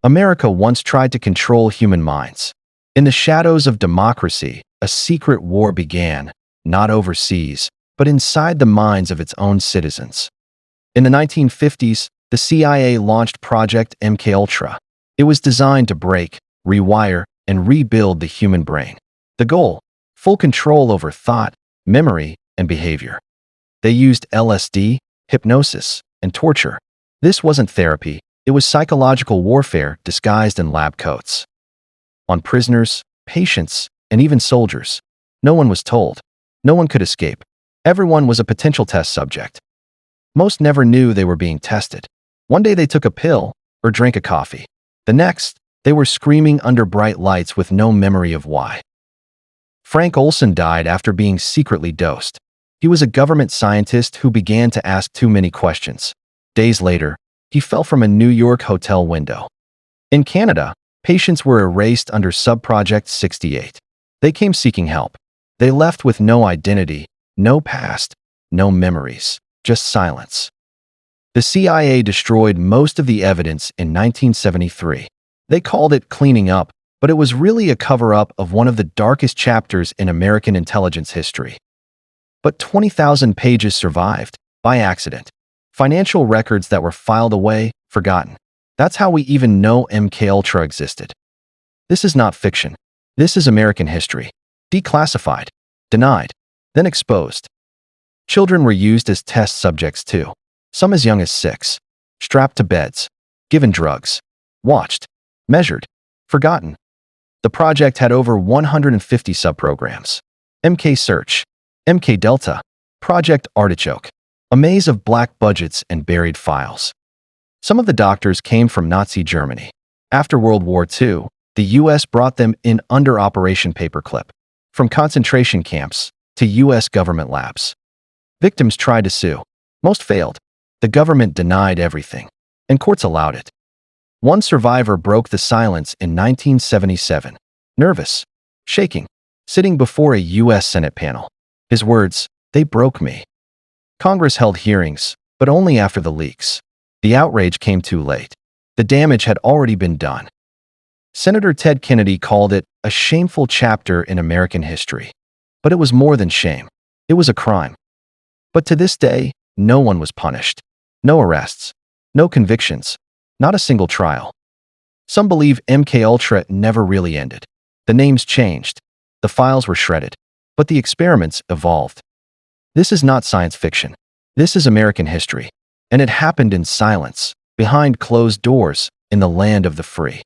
America once tried to control human minds. In the shadows of democracy, a secret war began, not overseas, but inside the minds of its own citizens. In the 1950s, the CIA launched Project MKUltra. It was designed to break, rewire, and rebuild the human brain. The goal: full control over thought, memory, and behavior. They used LSD, hypnosis, and torture. This wasn't therapy, it was psychological warfare disguised in lab coats. On prisoners, patients, and even soldiers, no one was told. No one could escape. Everyone was a potential test subject. Most never knew they were being tested. One day they took a pill or drank a coffee. The next, they were screaming under bright lights with no memory of why. Frank Olson died after being secretly dosed. He was a government scientist who began to ask too many questions. Days later, he fell from a New York hotel window. In Canada, patients were erased under Subproject 68. They came seeking help. They left with no identity, no past, no memories, just silence. The CIA destroyed most of the evidence in 1973. They called it cleaning up, but it was really a cover-up of one of the darkest chapters in American intelligence history. But 20,000 pages survived, by accident. Financial records that were filed away, forgotten. That's how we even know MKUltra existed. This is not fiction. This is American history. Declassified, denied, then exposed. Children were used as test subjects too. Some as young as 6. Strapped to beds. Given drugs. Watched. Measured. Forgotten. The project had over 150 subprograms. MK Search. MK Delta. Project Artichoke. A maze of black budgets and buried files. Some of the doctors came from Nazi Germany. After World War II, the U.S. brought them in under Operation Paperclip. From concentration camps to U.S. government labs. Victims tried to sue. Most failed. The government denied everything, and courts allowed it. One survivor broke the silence in 1977. Nervous, shaking, sitting before a U.S. Senate panel. His words: "They broke me." Congress held hearings, but only after the leaks. The outrage came too late. The damage had already been done. Senator Ted Kennedy called it a shameful chapter in American history. But it was more than shame. It was a crime. But to this day, no one was punished. No arrests. No convictions. Not a single trial. Some believe MKUltra never really ended. The names changed. The files were shredded. But the experiments evolved. This is not science fiction. This is American history. And it happened in silence, behind closed doors, in the land of the free.